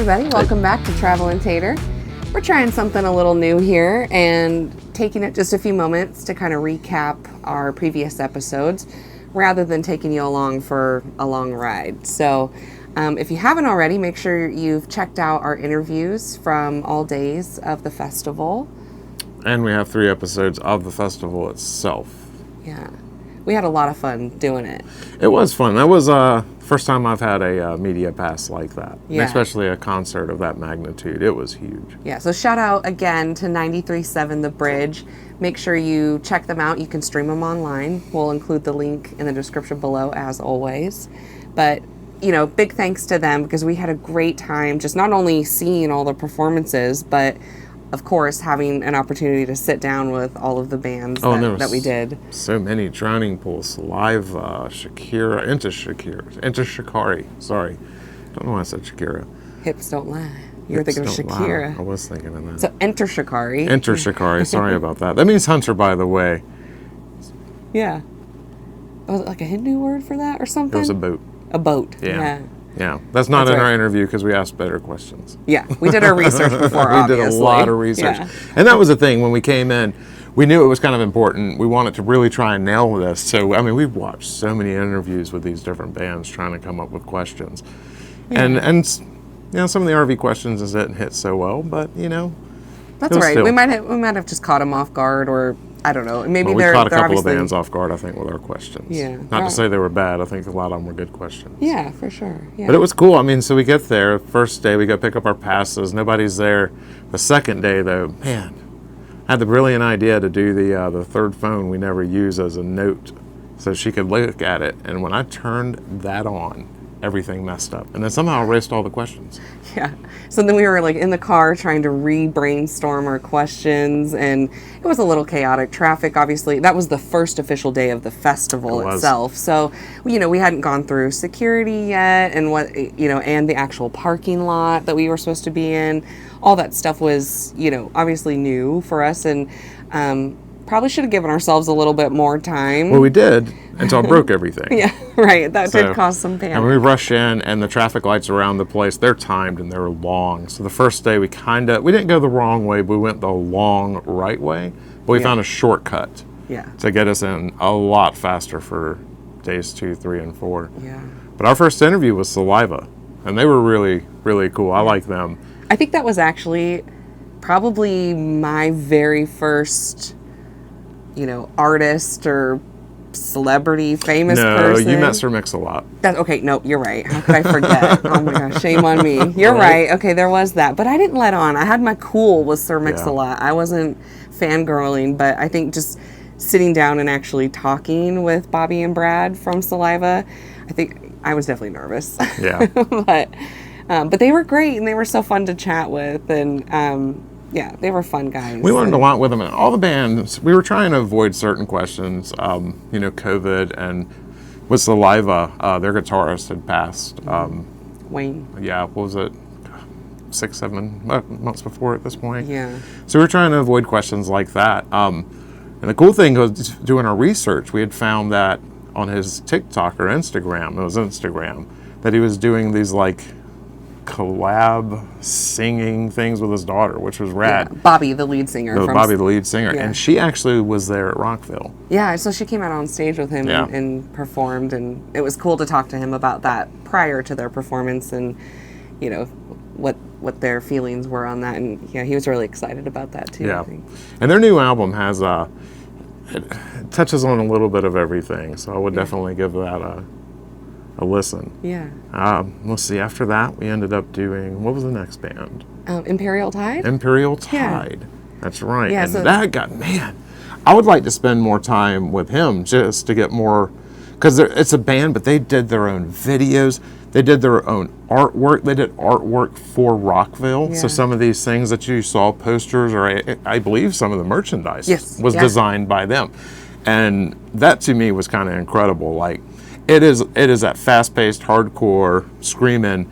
everybody, welcome back to Travel and Tater. We're trying something a little new here and taking it just a few moments to kind of recap our previous episodes rather than taking you along for a long ride. So if you haven't already, make sure you've checked out our interviews from all days of the festival. And we have 3 episodes of the festival itself. Yeah, we had a lot of fun doing it. It was fun. That was first time I've had a media pass like that, Yeah. especially a concert of that magnitude. It was huge. Yeah, so shout out again to 93.7 The Bridge. Make sure you check them out. You can stream them online. We'll include the link in the description below as always. But, you know, big thanks to them because we had a great time just not only seeing all the performances, but of course having an opportunity to sit down with all of the bands that we did. So many: Drowning Pool, Saliva, Shakari. Sorry. Don't know why I said Shakira. Hips don't lie. You were thinking of Shakira. Lie. I was thinking of that. So enter Shakari. Enter Shakari. Sorry about that. That means hunter, by the way. Yeah. Was it like a Hindu word for that or something? It was a boat. A boat. Yeah. That's not in our interview because we asked better questions. Yeah, we did our research before, We did a lot of research. Yeah. And that was the thing. When we came in, we knew it was kind of important. We wanted to really try and nail this. So, I mean, we've watched so many interviews with these different bands trying to come up with questions. Yeah. And you know, some of the RV questions didn't hit so well, but, you know. That's all right. Still. We might have just caught them off guard, or I don't know. Maybe we caught a couple obviously of bands off guard, I think, with our questions. Yeah. Not to say they were bad. I think a lot of them were good questions. Yeah, for sure. Yeah. But it was cool. I mean, so we get there. First day, we go pick up our passes. Nobody's there. The second day, though, man, I had the brilliant idea to do the third phone we never use as a note so she could look at it. And when I turned that on, everything messed up. And then somehow erased all the questions. Yeah. So then we were like in the car trying to re-brainstorm our questions, and it was a little chaotic. Traffic, obviously, that was the first official day of the festival itself. So, you know, we hadn't gone through security yet, and and the actual parking lot that we were supposed to be in. All that stuff was, you know, obviously new for us, and probably should have given ourselves a little bit more time. Well, we did, until I broke everything. Yeah, right. That did cause some panic. And we rush in, and the traffic lights around the place, they're timed and they're long. So the first day we didn't go the wrong way, but we went the long right way. But we found a shortcut to get us in a lot faster for days 2, 3, and 4. Yeah. But our first interview was Saliva, and they were really, really cool. I like them. I think that was actually probably my very first, artist or celebrity, famous person. No, you met Sir Mix-a-Lot. Okay, no, you're right. How could I forget? Oh my gosh, shame on me. You're right. Okay, there was that. But I didn't let on. I had my cool with Sir Mix-a-Lot. I wasn't fangirling, but I think just sitting down and actually talking with Bobby and Brad from Saliva, I think I was definitely nervous. Yeah. But they were great, and they were so fun to chat with, and they were fun guys. We learned a lot with them, and all the bands. We were trying to avoid certain questions, COVID, and with Saliva, their guitarist had passed. Wayne. Yeah, what was it? 6, 7 months before at this point. Yeah. So we were trying to avoid questions like that. And the cool thing was, doing our research, we had found that on his TikTok or Instagram, it was Instagram, that he was doing these collab singing things with his daughter, which was rad. Yeah, Bobby, the lead singer. Bobby, the lead singer. Yeah. And she actually was there at Rockville. Yeah, so she came out on stage with him and performed, and it was cool to talk to him about that prior to their performance, and, what their feelings were on that. And he was really excited about that too, Yeah. I think. And their new album has, it touches on a little bit of everything, so I would definitely give that a listen. Yeah. Let's see, after that, we ended up doing, what was the next band? Imperial Tide? Imperial Tide. Yeah. That's right. Yeah, and that got, I would like to spend more time with him just to get more, because it's a band, but they did their own videos. They did their own artwork. They did artwork for Rockville. Yeah. So some of these things that you saw, posters, or I believe some of the merchandise was designed by them. And that to me was kind of incredible. Like, it is that fast-paced, hardcore, screaming.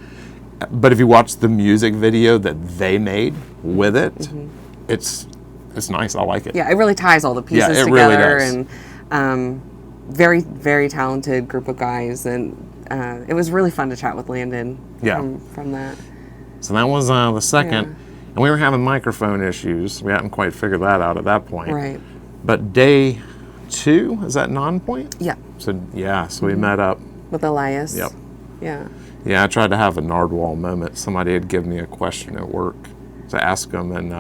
But if you watch the music video that they made with it, it's nice. I like it. Yeah, it really ties all the pieces together. Really does. And very, very talented group of guys. And it was really fun to chat with Landon from that. So that was the second. And we were having microphone issues. We hadn't quite figured that out at that point. Right. But day 2, is that non-point? Yeah. So, so we met up. With Elias. Yep. Yeah. Yeah, I tried to have a Nardwuar moment. Somebody had given me a question at work to ask them, and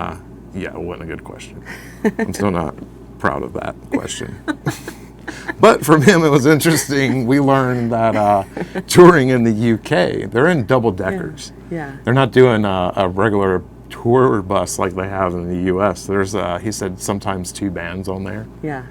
it wasn't a good question. I'm still not proud of that question. But from him, it was interesting. We learned that touring in the UK, they're in double deckers. Yeah. They're not doing a regular tour bus like they have in the US. There's, he said, sometimes 2 bands on there. Yeah.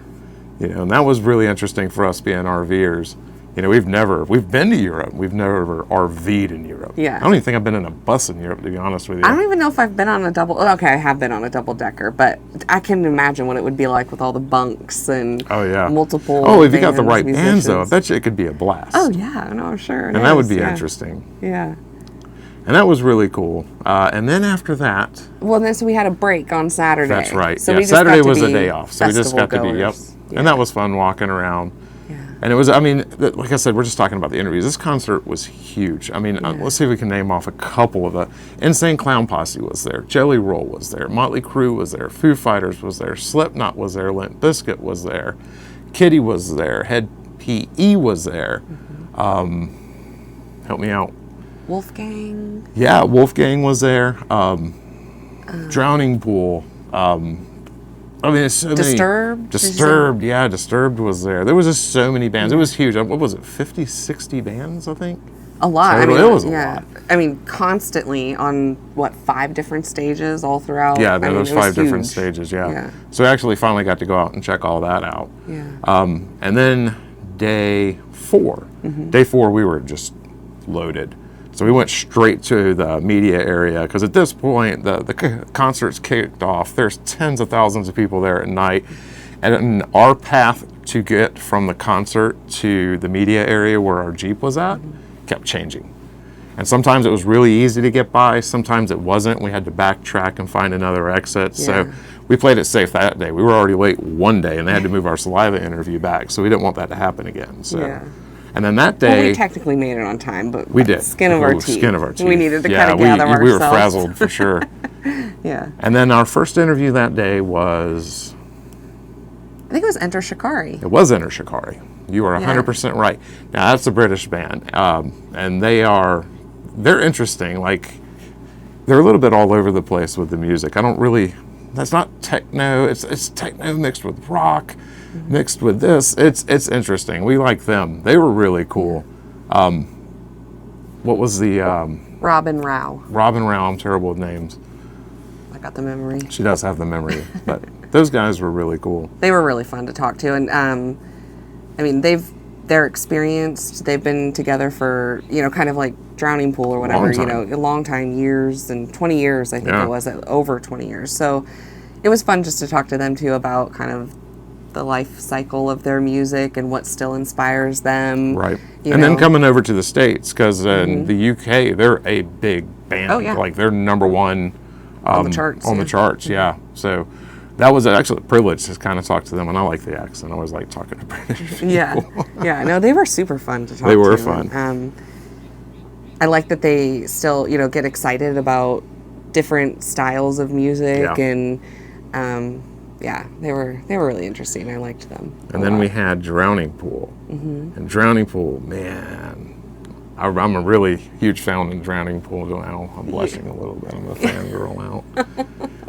And that was really interesting for us being RVers. We've been to Europe. We've never RV'd in Europe. Yeah. I don't even think I've been in a bus in Europe, to be honest with you. I don't even know if I've been on a double. Okay, I have been on a double decker, but I can imagine what it would be like with all the bunks and multiple. Oh, if you got the right bands, though, I bet you it could be a blast. Oh yeah, no, I'm sure. And that would be interesting. Yeah. And that was really cool. And then after that. Well, then so we had a break on Saturday. That's right. So we Saturday was a day off, so we just got to be. Yep. Yeah. And that was fun walking around. And it was, like I said, we're just talking about the interviews. This concert was huge. Let's see if we can name off a couple of the. Insane Clown Posse was there. Jelly Roll was there. Motley Crue was there. Foo Fighters was there. Slipknot was there. Limp Bizkit was there. Kitty was there. Head PE was there. Help me out. Wolfgang. Yeah, Wolfgang was there. Drowning Pool. It's so Disturbed? many. Disturbed, yeah, Disturbed was there. There was just so many bands. It was huge. What was it, 50, 60 bands, I think? A lot. Total. It was a lot. Constantly on, 5 different stages all throughout? Yeah, there was 5 different stages, yeah. So we actually finally got to go out and check all that out. Yeah. And then day 4. Day 4, we were just loaded. So we went straight to the media area because at this point, the concert's kicked off. There's tens of thousands of people there at night. And our path to get from the concert to the media area where our Jeep was at kept changing. And sometimes it was really easy to get by. Sometimes it wasn't. We had to backtrack and find another exit. Yeah. So we played it safe that day. We were already late one day and they had to move our Saliva interview back. So we didn't want that to happen again. So. Yeah. And then that day... Well, we technically made it on time, but we did. Skin of our teeth. Skin of our teeth. We needed to kind of gather ourselves. We were frazzled for sure. Yeah. And then our first interview that day was... I think it was Enter Shikari. It was Enter Shikari. You are 100% right. Now, that's a British band. And they're interesting. They're a little bit all over the place with the music. That's not techno. It's techno mixed with rock. Mixed with this, it's interesting. We like them. They were really cool. What was the Robin Rao? Robin Rao. I'm terrible with names. I got the memory. She does have the memory, but those guys were really cool. They were really fun to talk to, and they're experienced. They've been together for kind of like Drowning Pool or whatever. A long time, years and 20 years. I think it was over 20 years. So it was fun just to talk to them too about kind of the life cycle of their music and what still inspires them. Right. Then coming over to the States, because in the UK, they're a big band. Oh, yeah. They're number one on the charts. On the charts, yeah. So that was actually a privilege to kind of talk to them, and I like the accent. I always like talking to British people. Yeah. No, they were super fun to talk to. They were fun. I like that they still, get excited about different styles of music and they were really interesting. I liked them. And then we had Drowning Pool. And Drowning Pool, man, I'm a really huge fan of Drowning Pool now. I'm blushing a little bit. I'm a fangirl out.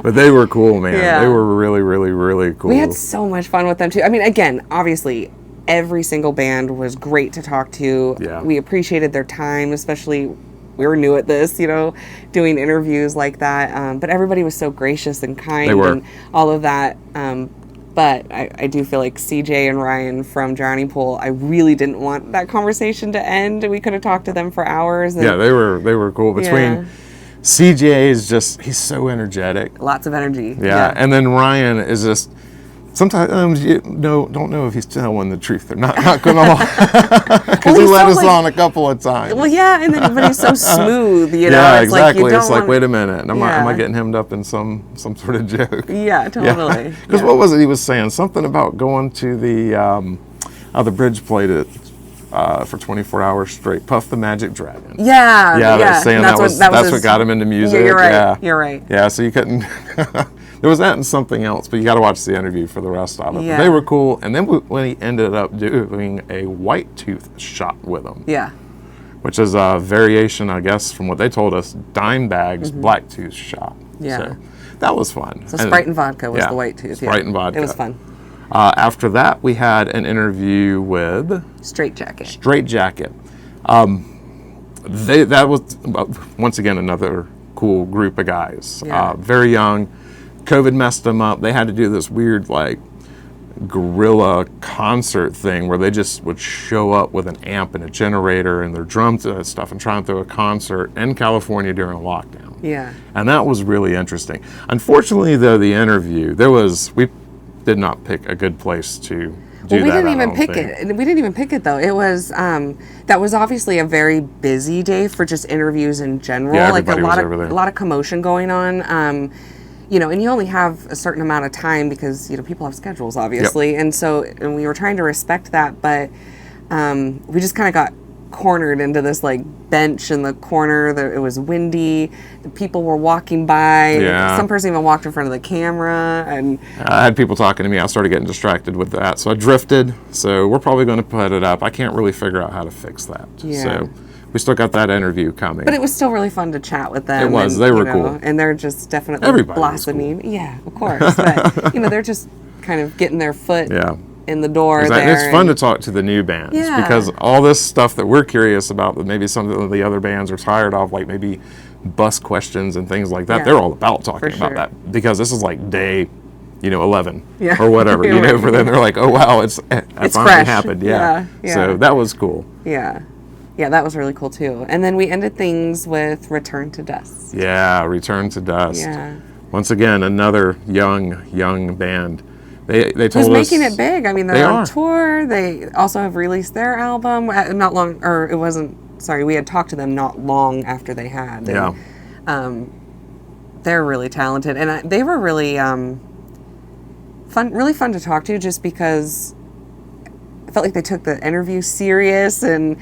But they were cool, man. Yeah. They were really, really, really cool. We had so much fun with them, too. Again, obviously, every single band was great to talk to. Yeah. We appreciated their time, especially... We were new at this, doing interviews like that. But everybody was so gracious and kind and all of that. But I do feel like CJ and Ryan from Drowning Pool, I really didn't want that conversation to end. We could have talked to them for hours. And, they were cool. Between CJ is he's so energetic. Lots of energy. Yeah. And then Ryan is just... Sometimes you don't know if he's telling the truth or not. Not gonna lie, because he let us on a couple of times. Well, yeah, and then but he's so smooth, Yeah, it's exactly. It's like, wait a minute, am I getting hemmed up in some sort of joke? Yeah, totally. Because what was it he was saying? Something about going to the bridge plate at for 24 hours straight. Puff the Magic Dragon. Yeah. They're saying that's what got him into music. Yeah, you're right. Yeah. You're right. Yeah, so you couldn't. There was that and something else, but you got to watch the interview for the rest of it. Yeah. But they were cool, and then when he ended up doing a white tooth shot with them. Yeah. Which is a variation, I guess, from what they told us, Dimebag's black tooth shot. Yeah. So that was fun. So Sprite and vodka was the white tooth. Sprite and vodka. It was fun. After that, we had an interview with Straight Jacket. That was, once again, another cool group of guys. Yeah. Very young. COVID messed them up. They had to do this weird, like, guerrilla concert thing where they just would show up with an amp and a generator and their drums and stuff and try and throw a concert in California during a lockdown. Yeah. And that was really interesting. Unfortunately, though, the interview, we did not pick a good place to do we that. didn't even pick it. We didn't even pick it, though. It was, that was obviously a very busy day for just interviews in general. Yeah, like a lot of commotion going on. You know, and you only have a certain amount of time because, you know, people have schedules, obviously. Yep. And we were trying to respect that, but we just kind of got cornered into this, like, bench in the corner. It was windy. The people were walking by. Yeah. Some person even walked in front of the camera. And I had people talking to me. I started getting distracted with that. So I drifted. So we're probably going to put it up. I can't really figure out how to fix that. Yeah. So we still got that interview coming. But it was still really fun to chat with them. It was. And, they were cool. And they're just definitely Everybody blossoming. was cool. Yeah, of course. But, you know, they're just kind of getting their foot in the door there. It's fun to talk to the new bands because all this stuff that we're curious about that maybe some of the other bands are tired of, like maybe bus questions and things like that, they're all about talking about that because this is like day, 11 or whatever, for them. They're like, oh, wow, it's finally fresh. happened. Yeah. So that was cool. Yeah. Yeah, that was really cool too. And then we ended things with Return to Dust. Yeah, Return to Dust. Yeah. Once again, another young band. They told us who's making it big. I mean, they're on are. tour. They also have released their album we had talked to them not long after they had. And, they're really talented, and they were really really fun to talk to, just because I felt like they took the interview serious and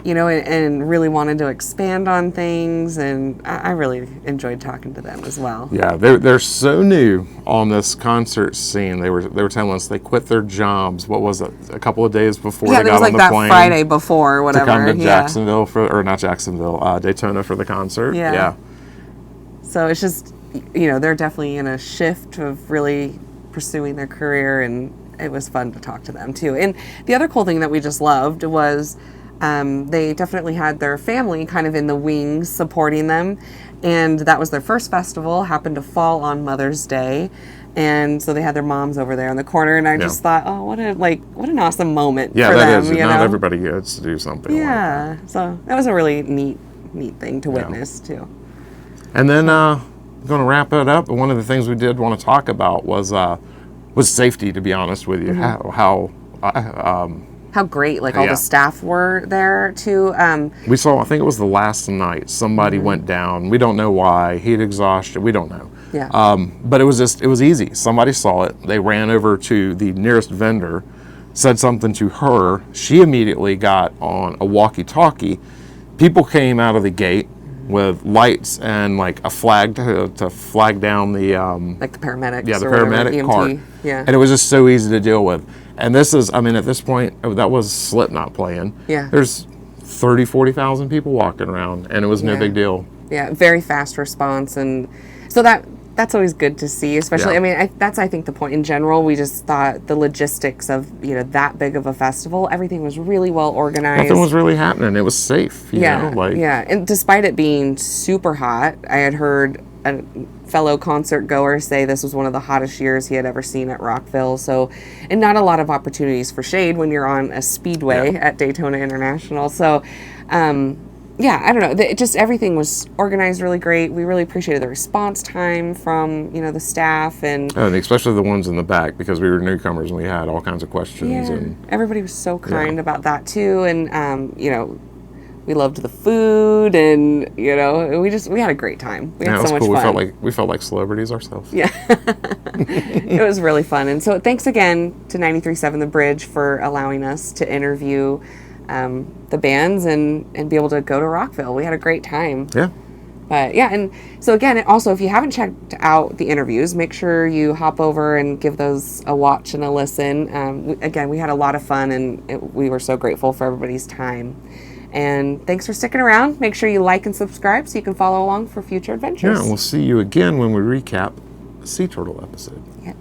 and really wanted to expand on things, and I really enjoyed talking to them as well. Yeah, they're so new on this concert scene. They were telling us they quit their jobs. What was it? A couple of days before they got on the plane. Yeah, Friday before or whatever. To come to Jacksonville Daytona for the concert. Yeah. So it's just they're definitely in a shift of really pursuing their career, and it was fun to talk to them too. And the other cool thing that we just loved was, they definitely had their family kind of in the wings supporting them, and that was their first festival, happened to fall on Mother's Day, and so they had their moms over there in the corner, and I just thought, oh, what an awesome moment for them. Yeah, that is. Not everybody gets to do something like that. So that was a really neat thing to witness too. And then going to wrap it up, one of the things we did want to talk about was safety, to be honest with you. How great, all the staff were there too. We saw, I think it was the last night, somebody went down. We don't know why. Heat exhaustion. We don't know. Yeah. But it was easy. Somebody saw it. They ran over to the nearest vendor, said something to her. She immediately got on a walkie-talkie. People came out of the gate with lights and a flag to flag down the the paramedics. Yeah, the paramedic cart. Yeah. And it was just so easy to deal with. And this is, at this point, that was Slipknot playing. Yeah. There's 30,000, 40,000 people walking around, and it was no big deal. Yeah, very fast response, and so that's always good to see, especially, that's, I think, the point in general. We just thought the logistics of, that big of a festival, everything was really well organized. Nothing was really happening. It was safe, you know? Yeah, and despite it being super hot, I had heard a fellow concert goer say this was one of the hottest years he had ever seen at Rockville. So, and not a lot of opportunities for shade when you're on a speedway at Daytona International. So, I don't know. Just everything was organized really great. We really appreciated the response time from, the staff and especially the ones in the back, because we were newcomers and we had all kinds of questions. Yeah, and everybody was so kind about that too. And, we loved the food, and we had a great time. We had so much fun. We felt like celebrities ourselves. Yeah, it was really fun. And so thanks again to 93.7 The Bridge for allowing us to interview the bands and be able to go to Rockville. We had a great time. Yeah. But yeah, and so again, also, if you haven't checked out the interviews, make sure you hop over and give those a watch and a listen. Again, we had a lot of fun, and we were so grateful for everybody's time. And thanks for sticking around. Make sure you like and subscribe so you can follow along for future adventures. Yeah, and we'll see you again when we recap the Sea Turtle episode. Yep.